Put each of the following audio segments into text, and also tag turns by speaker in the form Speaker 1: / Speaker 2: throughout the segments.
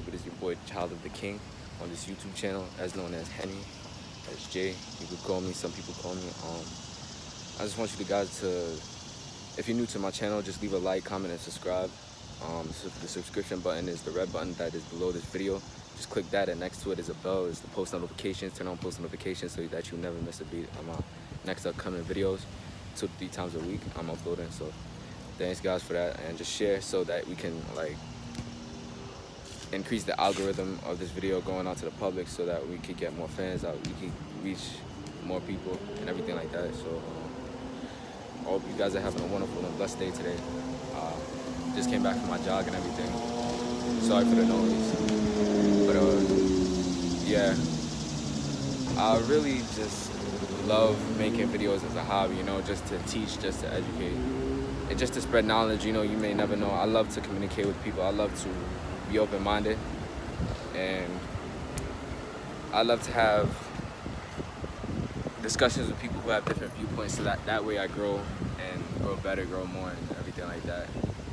Speaker 1: YouTube? It is your boy, Child of the King, on this YouTube channel, as known as Henry, as Jay. You could call me. Some people call me. I just want you guys to, if you're new to my channel, just leave a like, comment, and subscribe. The subscription button is the red button that is below this video. Just click that, and next to it is a bell. It's the post notifications. Turn on post notifications so that you never miss a beat of my next upcoming videos. 2 to 3 times a week I'm uploading. So thanks guys for that, and just share so that we can like increase the algorithm of this video going out to the public, so that we can get more fans out, we can reach more people and everything like that. So I hope you guys are having a wonderful and blessed day today. Just came back from my jog and everything. Sorry for the noise, but yeah, I really just love making videos as a hobby, you know, just to teach, just to educate, and just to spread knowledge. You know, you may never know. I love to communicate with people. I love to be open-minded, and I love to have discussions with people who have different viewpoints, so that way I grow and grow better, grow more, and everything like that.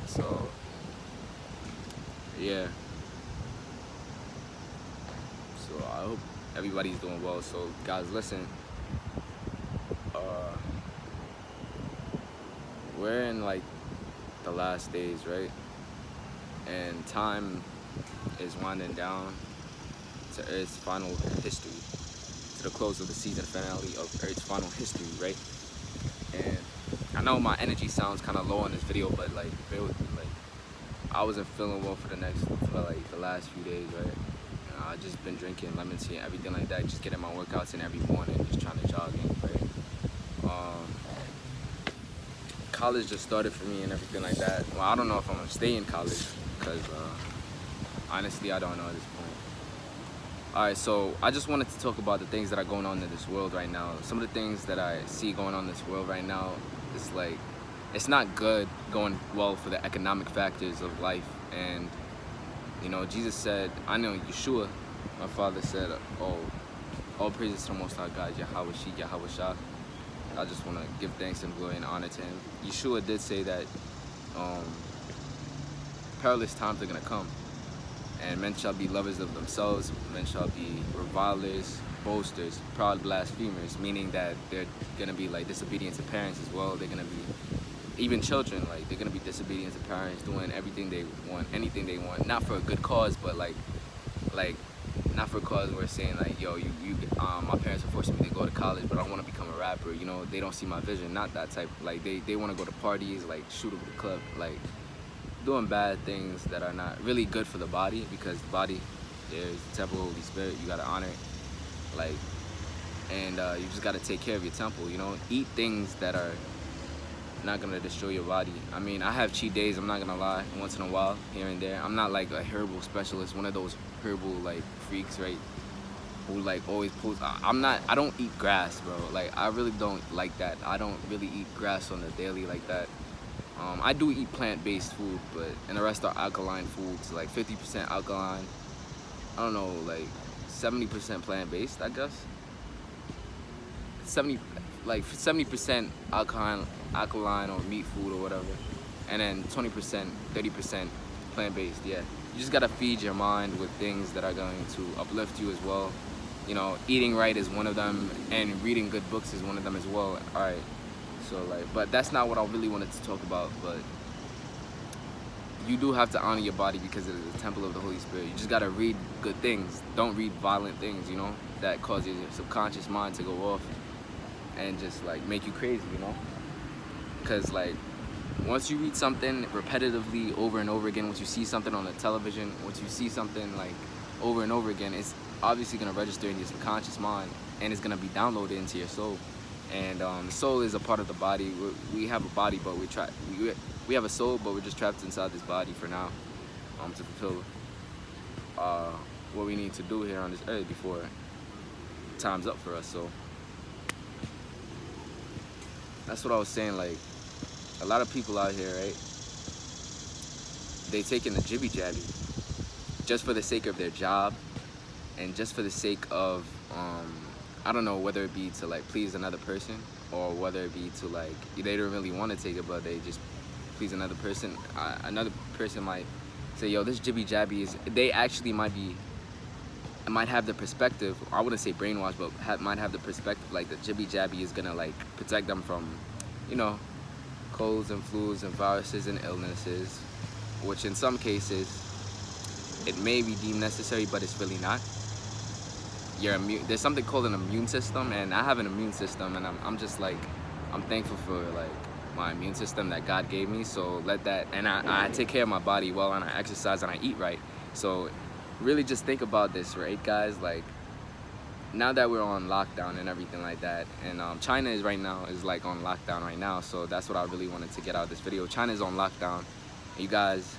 Speaker 1: So yeah, so I hope everybody's doing well. So guys, listen, we're in like the last days, right? And time is winding down to Earth's final history, to the close of the season finale of Earth's final history, right? And I know my energy sounds kind of low in this video, but like, I wasn't feeling well for like the last few days, right? I just been drinking lemon tea and everything like that, just getting my workouts in every morning, just trying to jog in, right? College just started for me and everything like that. Well, I don't know if I'm gonna stay in college, because honestly, I don't know at this point. Alright, so I just wanted to talk about the things that are going on in this world right now. Some of the things that I see going on in this world right now is like, it's not good, going well for the economic factors of life. And you know, Jesus said, I know Yeshua, my father said, all praises to the Most High God, Yahweh She, Yahweh Shah. I just want to give thanks and glory and honor to him. Yeshua did say that perilous times are going to come, and men shall be lovers of themselves, men shall be revilers, boasters, proud blasphemers, meaning that they're going to be like disobedient to parents as well. They're going to be, even children, like they're going to be disobedient to parents, doing everything they want, anything they want, not for a good cause, but like not for a cause where saying like, yo, my parents are forcing me to go to college, but I want to become a rapper. You know, they don't see my vision, not that type. Like they want to go to parties, like shoot up the club, like doing bad things that are not really good for the body, because the body is the temple of the Holy Spirit. You gotta honor it, like, and you just gotta take care of your temple. You know, eat things that are not gonna destroy your body. I mean, I have cheat days, I'm not gonna lie, once in a while, here and there. I'm not like a herbal specialist, one of those herbal like freaks, right, who like always post. I don't eat grass, bro. Like, I really don't like that. I don't really eat grass on the daily like that. I do eat plant-based food, but and the rest are alkaline foods, like 50% alkaline, I don't know, like 70% plant-based, I guess. 70% alkaline or meat food or whatever, and then 20%, 30% plant-based. Yeah, you just gotta feed your mind with things that are going to uplift you as well. You know, eating right is one of them, and reading good books is one of them as well. All right, so like, but that's not what I really wanted to talk about. But you do have to honor your body, because it is the temple of the Holy Spirit. You just gotta read good things. Don't read violent things, you know, that causes your subconscious mind to go off and just like make you crazy, you know? Because like, once you read something repetitively over and over again, once you see something on the television, once you see something like over and over again, it's obviously going to register in your subconscious mind, and it's going to be downloaded into your soul. And the soul is a part of the body. We have a body, but we have a soul, but we're just trapped inside this body for now, to fulfill what we need to do here on this earth before time's up for us. So that's what I was saying. Like, a lot of people out here, right, they taking the jibby jabby just for the sake of their job, and just for the sake of I don't know, whether it be to like please another person, or whether it be to like they don't really want to take it, but they just please another person. Another person might say, yo, this jibby jabby is, they actually might have the perspective, I wouldn't say brainwash, but might have the perspective like the jibby jabby is gonna like protect them from, you know, colds and flus and viruses and illnesses, which in some cases it may be deemed necessary, but it's really not. There's something called an immune system, and I have an immune system, and I'm just like, I'm thankful for like my immune system that God gave me. So let that, and I take care of my body well, and I exercise and I eat right. So really just think about this, right, guys? Like, now that we're on lockdown and everything like that, and China is like on lockdown right now, so that's what I really wanted to get out of this video. China's on lockdown. You guys,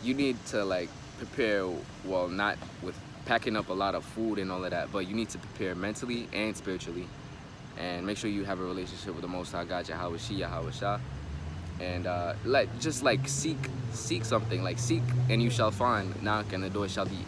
Speaker 1: you need to like prepare, well, not with packing up a lot of food and all of that, but you need to prepare mentally and spiritually, and make sure you have a relationship with the Most High God, Yahweh Shah, and just like seek something, like seek and you shall find, knock and the door shall be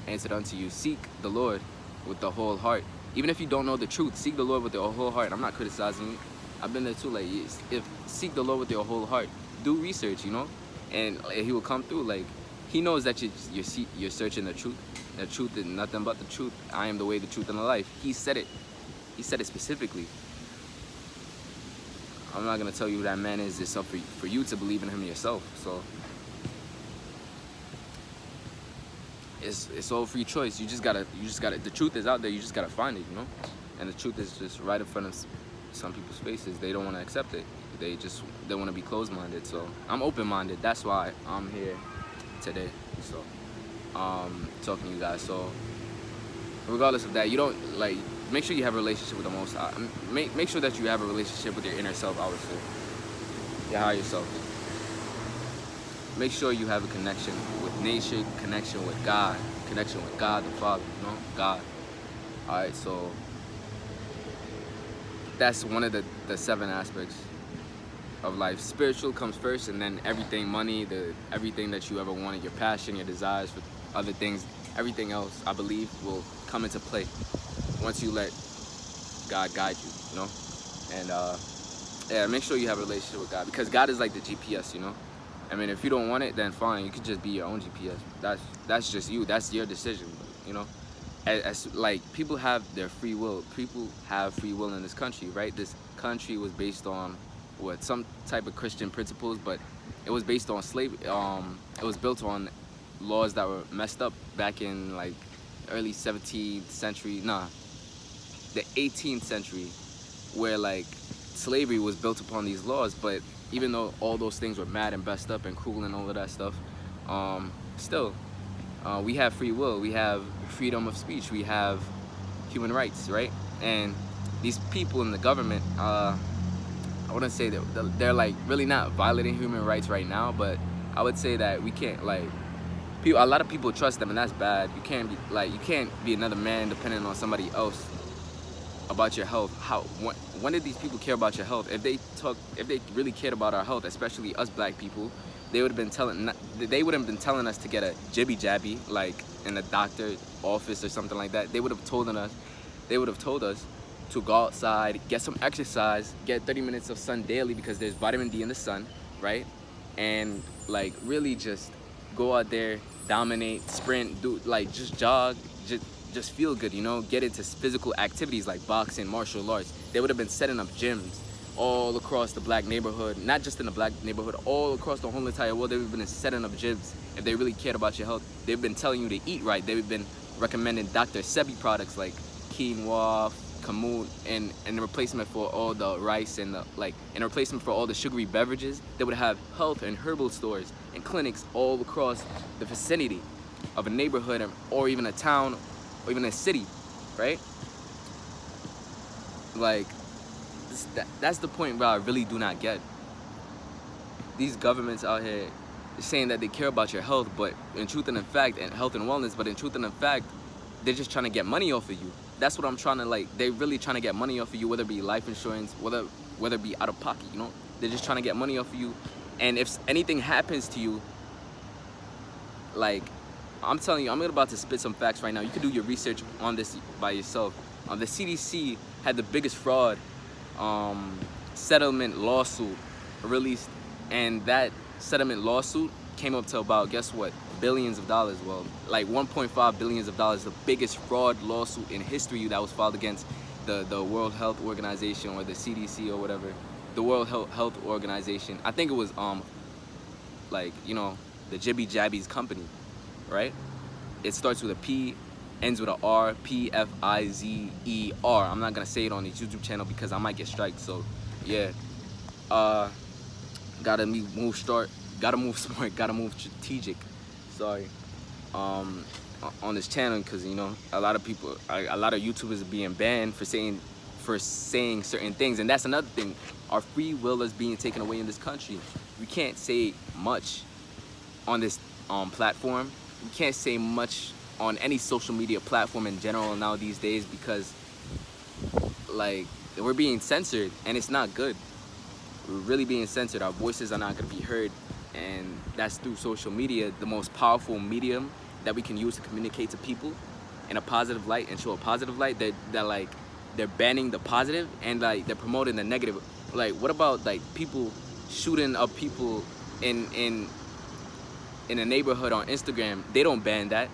Speaker 1: answered unto you. Seek the Lord with the whole heart. Even if you don't know the truth, seek the Lord with your whole heart. I'm not criticizing you. I've been there too. Like, if seek the Lord with your whole heart, do research, you know, and He will come through. Like, He knows that you're searching the truth. The truth is nothing but the truth. I am the way, the truth, and the life. He said it. He said it specifically. I'm not gonna tell you who that man is. It's up for you to believe in him yourself. So it's all free choice. You just gotta. The truth is out there. You just gotta find it, you know. And the truth is just right in front of some people's faces. They don't want to accept it. They want to be closed-minded. So I'm open-minded. That's why I'm here today. So talking to you guys. So regardless of that, you don't like. Make sure you have a relationship with the Most High. Make sure that you have a relationship with your inner self, I would say. Your higher self. Make sure you have a connection with nature, connection with God the Father, you know, God. Alright, so that's one of the 7 aspects of life. Spiritual comes first, and then everything, money, everything that you ever wanted, your passion, your desires for other things, everything else, I believe, will come into play once you let God guide you, you know. And yeah, make sure you have a relationship with God, because God is like the GPS, you know. I mean, if you don't want it, then fine, you could just be your own GPS. That's just you. That's your decision, you know. As like, people have their free will. People have free will in this country, right? This country was based on some type of Christian principles, but it was based on slavery. It was built on laws that were messed up back in like early 17th century, the 18th century, where like slavery was built upon these laws. But even though all those things were mad and messed up and cruel and all of that stuff, still we have free will, we have freedom of speech, we have human rights, right? And these people in the government, I wouldn't say that they're like really not violating human rights right now, but I would say that we can't like, a lot of people trust them, and that's bad. You can't be another man depending on somebody else about your health. When did these people care about your health? If they really cared about our health, especially us black people, they would have been telling us to get a jibby jabby, like in the doctor's office or something like that. They would have told us to go outside, get some exercise, get 30 minutes of sun daily, because there's vitamin D in the sun, right? And like really just go out there, dominate, sprint, do like just jog, just feel good, you know, get into physical activities like boxing, martial arts. They would have been setting up gyms all across the black neighborhood, not just in the black neighborhood, all across the whole entire world. They would have been setting up gyms if they really cared about your health. They've been telling you to eat right. They've been recommending Dr. Sebi products like quinoa, kamut, and in replacement for all the rice and in replacement for all the sugary beverages. They would have health and herbal stores and clinics all across the vicinity of a neighborhood or even a town or even a city, right? Like, that's the point where I really do not get. These governments out here saying that they care about your health, but in truth and in fact, and health and wellness, but in truth and in fact, they're just trying to get money off of you. That's what I'm trying to like. They're really trying to get money off of you, whether it be life insurance, whether it be out of pocket, you know. They're just trying to get money off of you. And if anything happens to you, like, I'm telling you, I'm about to spit some facts right now. You can do your research on this by yourself. The CDC had the biggest fraud settlement lawsuit released, and that settlement lawsuit came up to about, guess what, billions of dollars. Well, like 1.5 billions of dollars, the biggest fraud lawsuit in history that was filed against the World Health Organization, or the CDC, or whatever, the World Health Organization. I think it was like, you know, the Jibby Jabby's company, right? It starts with a P, ends with a R, Pfizer. I'm not gonna say it on his YouTube channel because I might get striked. So yeah, gotta move smart, gotta move strategic. Sorry, on this channel, because you know a lot of YouTubers are being banned for saying certain things, and that's another thing. Our free will is being taken away in this country. We can't say much on this platform. We can't say much on any social media platform in general now these days, because like we're being censored, and it's not good. We're really being censored. Our voices are not going to be heard, and that's through social media, the most powerful medium that we can use to communicate to people in a positive light and show a positive light. That like they're banning the positive, and like they're promoting the negative. Like, what about like people shooting up people in a neighborhood on Instagram? They don't ban that.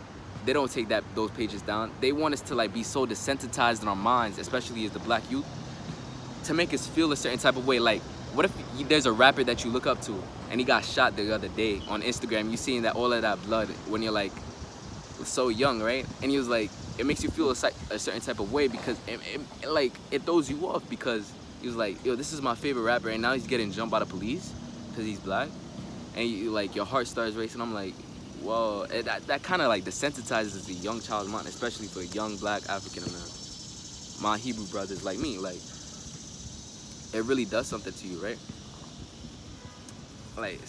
Speaker 1: They don't take those pages down. They want us to like be so desensitized in our minds, especially as the black youth, to make us feel a certain type of way. Like, what if there's a rapper that you look up to and he got shot the other day on Instagram? You seeing that, all of that blood, when you're like so young, right? And he was like, it makes you feel a certain type of way, because it throws you off, because he was like, yo, this is my favorite rapper, and now he's getting jumped by the police because he's black, and you like your heart starts racing. I'm like, whoa, that kind of like desensitizes the young child's mind, especially for young black African Americans, my Hebrew brothers like me. Like, it really does something to you, right? Like,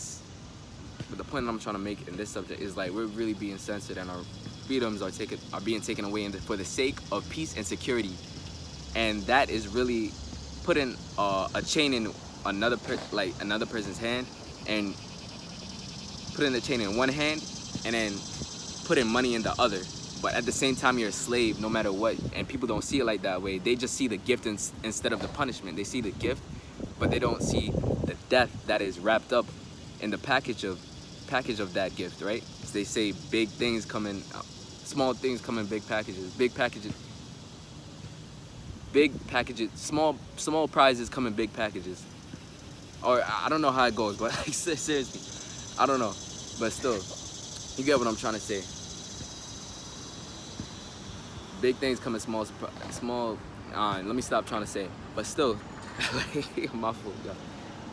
Speaker 1: but the point I'm trying to make in this subject is like we're really being censored, and our freedoms are being taken away for the sake of peace and security, and that is really putting a chain in another person's hand, and putting the chain in one hand and then putting money in the other. But at the same time, you're a slave no matter what, and people don't see it like that way. They just see the gift instead of the punishment. They see the gift, but they don't see the death that is wrapped up in the package of that gift, right? So they say big things come in, small things come in big packages. Small prizes come in big packages. Or I don't know how it goes, but like, seriously, I don't know. But still, you get what I'm trying to say. Big things come in small. Let me stop trying to say it. But still, like, my fault,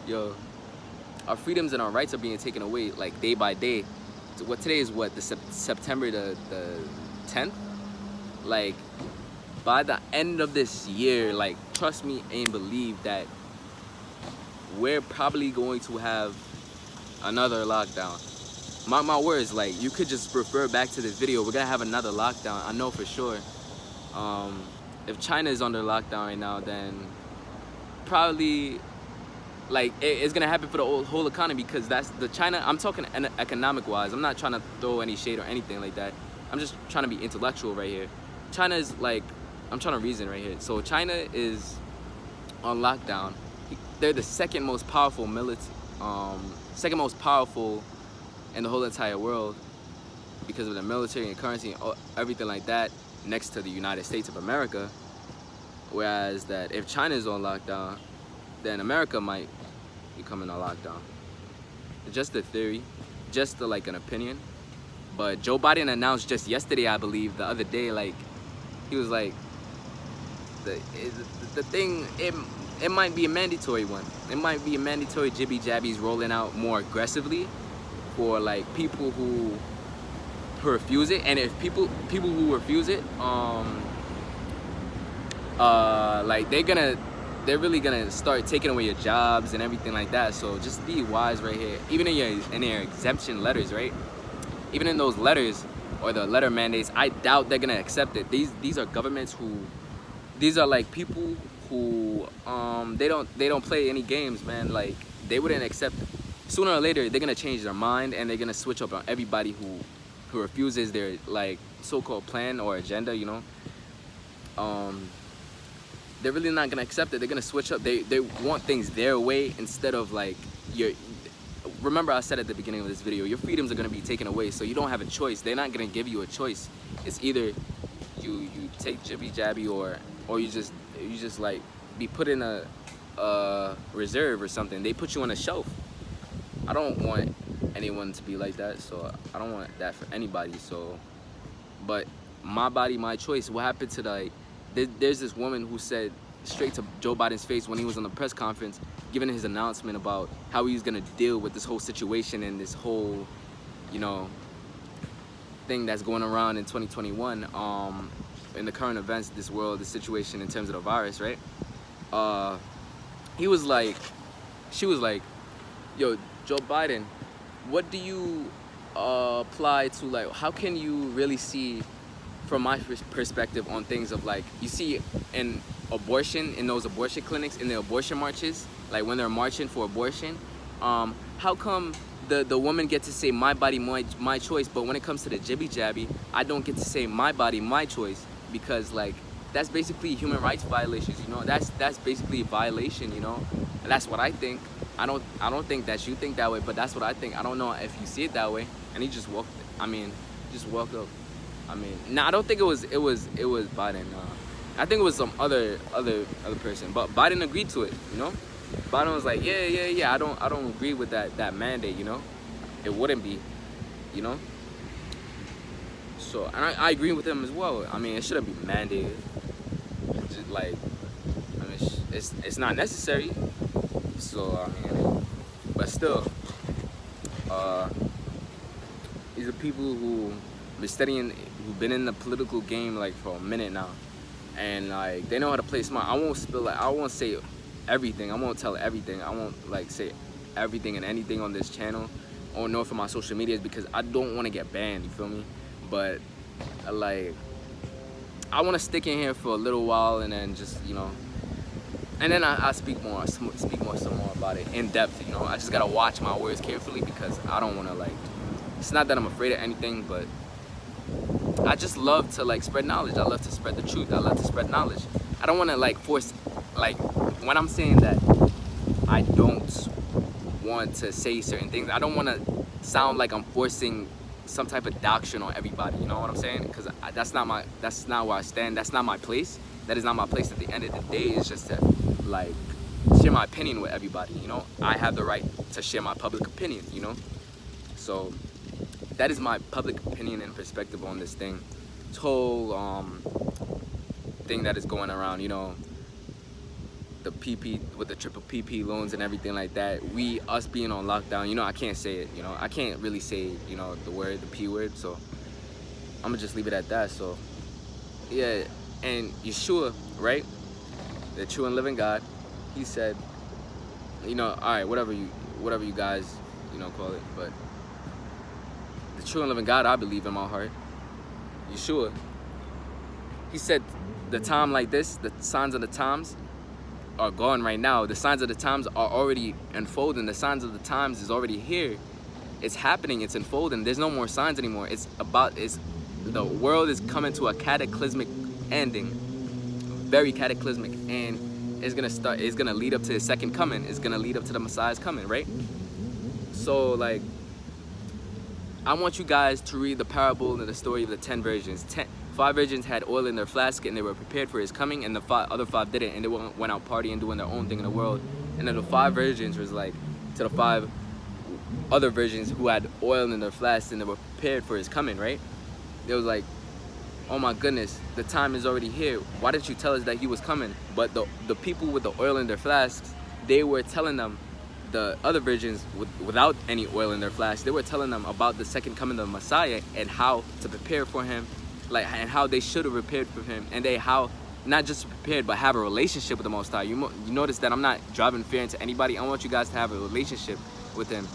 Speaker 1: yo. Our freedoms and our rights are being taken away like day by day. So today is what, the September the 10th? Like, by the end of this year, like, trust me and believe that we're probably going to have another lockdown. My words, like, you could just refer back to this video. We're gonna have another lockdown, I know for sure. If China is under lockdown right now, then probably like it's gonna happen for the whole economy, because that's the China. I'm talking economic wise. I'm not trying to throw any shade or anything like that. I'm just trying to be intellectual right here. China is like, I'm trying to reason right here. So China is on lockdown. They're the second most powerful second most powerful in the whole entire world, because of the military and currency and everything like that, next to the United States of America. Whereas that if China is on lockdown, then America might be coming on lockdown. Just a theory, just like an opinion. But Joe Biden announced just yesterday, I believe, the other day, like, he was like, the thing, it might be a mandatory one. It might be a mandatory jibby jabbies rolling out more aggressively for like people who refuse it. And if people who refuse it, like they're really gonna start taking away your jobs and everything like that. So just be wise right here. Even in your exemption letters, right? Even in those letters or the letter mandates, I doubt they're gonna accept it. These are governments these are like people who they don't play any games, man. Like, they wouldn't accept it. Sooner or later they're gonna change their mind, and they're gonna switch up on everybody who refuses their like so-called plan or agenda, you know. They're really not gonna accept it. They're gonna switch up. They want things their way instead of like remember I said at the beginning of this video, your freedoms are gonna be taken away, so you don't have a choice. They're not gonna give you a choice. It's either you take jibby jabby, or you just like be put in a reserve or something. They put you on a shelf. I don't want anyone to be like that, so I don't want that for anybody. So, but my body, my choice. What happened to like? There's this woman who said straight to Joe Biden's face when he was on the press conference, giving his announcement about how he was gonna deal with this whole situation and this whole, you know, thing that's going around in 2021. In the current events of this world, the situation in terms of the virus, right? He was like, she was like, yo, Joe Biden, what do you apply to, like, how can you really see from my perspective on things of like, you see in abortion, in those abortion clinics, in the abortion marches, like when they're marching for abortion, how come the woman gets to say my body, my choice, but when it comes to the jibby jabby, I don't get to say my body, my choice? Because like, that's basically human rights violations, you know. That's basically a violation, you know. And that's what I think. I don't think that you think that way, but that's what I think. I don't know if you see it that way. And he just walked. I mean, just walked up. I mean, no, I don't think it was Biden. I think it was some other person. But Biden agreed to it, you know. Biden was like, yeah. I don't agree with that mandate, you know. It wouldn't be, you know. So, and I agree with him as well. I mean, it shouldn't be mandated. Just like, I mean, it's not necessary. So, I mean, but still, these are people who been studying, who've been in the political game like for a minute now, and like they know how to play smart. I won't spill it. I won't say everything. I won't tell everything. I won't like say everything and anything on this channel or nor for my social medias because I don't want to get banned. You feel me? But like, I want to stick in here for a little while and then just, you know, and then I speak some more about it in depth. You know, I just gotta watch my words carefully because I don't want to like. It's not that I'm afraid of anything, but I just love to like spread knowledge. I love to spread the truth. I love to spread knowledge. I don't want to like force, like when I'm saying that I don't want to say certain things, I don't want to sound like I'm forcing some type of doctrine on everybody. You know what I'm saying? Because that's not where I stand. That's not my place. That is not my place. At the end of the day, it's just to like share my opinion with everybody. You know, I have the right to share my public opinion. You know, so that is my public opinion and perspective on this thing. This whole thing that is going around. You know, the PP with the triple PP loans and everything like that. Us being on lockdown, you know, I can't say it, you know, I can't really say, you know, the P word, so I'm gonna just leave it at that. So yeah, and Yeshua, right, the true and living God, he said, you know, all right, whatever you guys, you know, call it, but the true and living God, I believe in my heart, Yeshua, he said the time like this, the signs of the times are gone right now. The signs of the times are already unfolding. The signs of the times is already here. It's happening. It's unfolding. There's no more signs anymore. The world is coming to a cataclysmic ending, very cataclysmic, and it's gonna lead up to his second coming. It's gonna lead up to the Messiah's coming, right? So like, I want you guys to read the parable and the story of the 10 virgins. 5 virgins had oil in their flask and they were prepared for his coming, and the other 5 didn't, and they went out partying, doing their own thing in the world. And then the 5 virgins was like to the 5 other virgins who had oil in their flasks and they were prepared for his coming, right? It was like, oh my goodness, the time is already here. Why didn't you tell us that he was coming? But the people with the oil in their flasks, they were telling them, the other virgins without any oil in their flasks, they were telling them about the second coming of the Messiah and how to prepare for him, like, and how they should have prepared for him, and how not just prepared but have a relationship with the Most High. You notice that I'm not driving fear into anybody. I want you guys to have a relationship with him,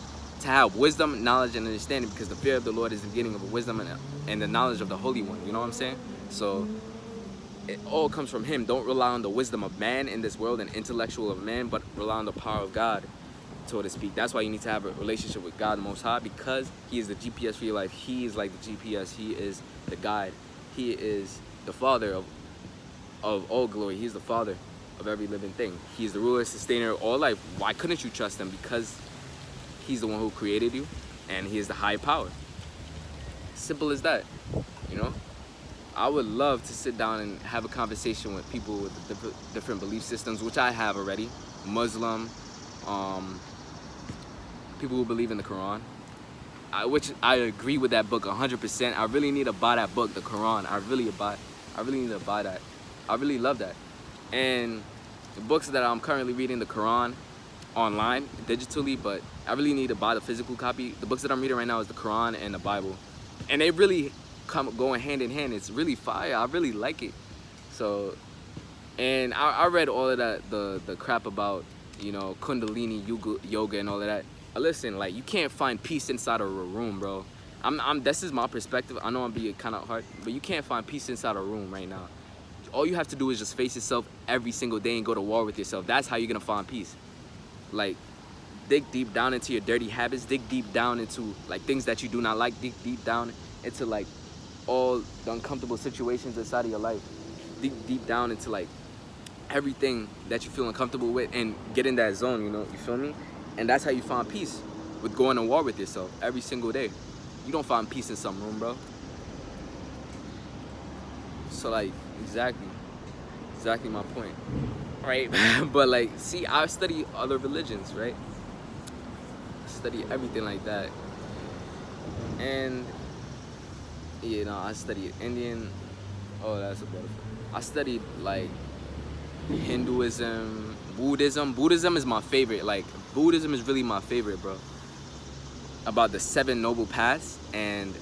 Speaker 1: to have wisdom, knowledge, and understanding, because the fear of the Lord is the beginning of wisdom and the knowledge of the Holy One. You know what I'm saying? So it all comes from him. Don't rely on the wisdom of man in this world and intellectual of man, but rely on the power of God, so to speak. That's why you need to have a relationship with God the Most High, because he is the GPS for your life. He is like the GPS. He is the guide. He is the Father of all glory. He's the Father of every living thing. He is the ruler, sustainer of all life. Why couldn't you trust him? Because He's the one who created you, and he is the high power. Simple as that, you know? I would love to sit down and have a conversation with people with different belief systems, which I have already. Muslim, people who believe in the Quran, which I agree with that book 100%. I really need to buy that book, the Quran. I really need to buy that. I really love that. And the books that I'm currently reading, the Quran, online, digitally, but I really need to buy the physical copy. The books that I'm reading right now is the Quran and the Bible. And they really going hand in hand. It's really fire. I really like it. So, and I read all of that, the crap about, you know, Kundalini yoga and all of that. Listen, like, you can't find peace inside of a room, bro. This is my perspective. I know I'm being kind of hard, but you can't find peace inside a room right now. All you have to do is just face yourself every single day and go to war with yourself. That's how you're gonna find peace. Like, dig deep down into your dirty habits. Dig deep down into, like, things that you do not like. Dig deep down into, like, all the uncomfortable situations inside of your life. Dig deep down into, like, everything that you feel uncomfortable with, and get in that zone, you know, you feel me? And that's how you find peace, with going to war with yourself every single day. You don't find peace in some room, bro. So, like, exactly my point, right? But, like, see, I study other religions, right? I study everything like that. And, you know, I studied Indian. Oh, that's a butterfly. I studied, like, Hinduism, Buddhism. Buddhism is my favorite. Like, Buddhism is really my favorite, bro. About the 7 noble paths and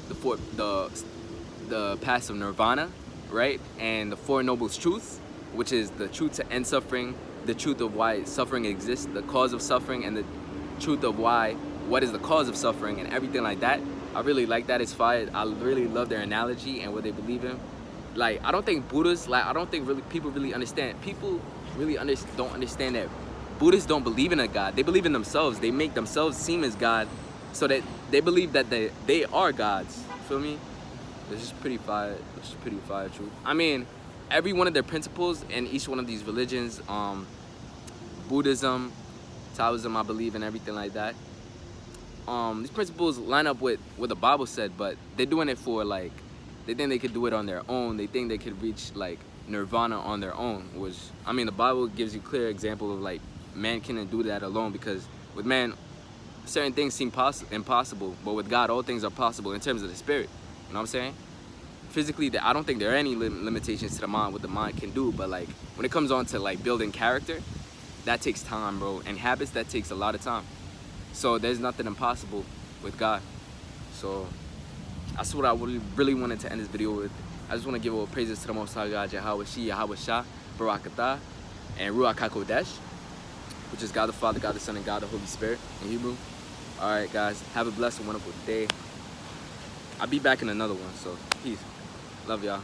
Speaker 1: the paths of nirvana, right? And the 4 noble truths, which is the truth to end suffering, the truth of why suffering exists, the cause of suffering, and the truth of what is the cause of suffering, and everything like that. I really like that. It's fire. I really love their analogy and what they believe in. Like, I don't think Buddhists, like, I don't think really people really understand. People really don't understand that Buddhists don't believe in a God. They believe in themselves. They make themselves seem as God, so that they believe that they are gods. Feel me? This is pretty fire. This is pretty fire, truth. I mean, every one of their principles in each one of these religions, Buddhism, Taoism, I believe, and everything like that. These principles line up with what the Bible said, but they're doing it for, like, they think they could do it on their own. They think they could reach, like, nirvana on their own, which, I mean, the Bible gives you clear example of, like, man cannot do that alone, because with man, certain things seem impossible, but with God, all things are possible in terms of the spirit. You know what I'm saying? Physically, I don't think there are any limitations to the mind, what the mind can do, but, like, when it comes on to, like, building character, that takes time, bro, and habits, that takes a lot of time. So there's nothing impossible with God. So that's what I really wanted to end this video with. I just want to give all praises to the Most High God, Yahweh Shi, Yahweh Shah, Barak Atah, and Ruach HaKodesh, which is God the Father, God the Son, and God the Holy Spirit in Hebrew. Alright, guys, have a blessed and wonderful day. I'll be back in another one, so peace. Love y'all.